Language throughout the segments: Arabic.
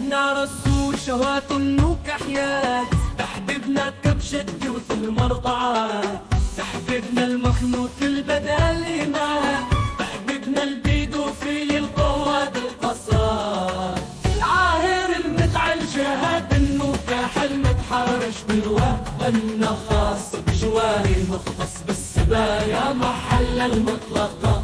نار السود شهوات وكحيات، تحبيبنا كبشة جوث المرضعات، تحبيبنا المخنوط البدل معاه، تحبيبنا البيدو في القواد القصار، العاهر المتعل جهاد النكاح المتحرش بالوهب والنخاص، بجواري مختص بالسبايا محل المطلقة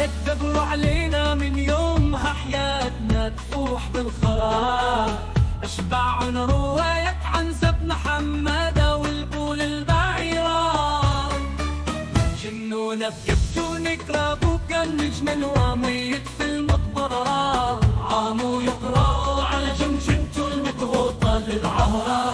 الدبر علينا من يومها حياتنا تفوح بالخراب، اشبع رواية عن زب محمد والبول البعيران، جنونا بكبتو نكراب وكان نجم وميت في المقبرة، عاموا يقرأوا على جمجمته المضغوطة للعهرة.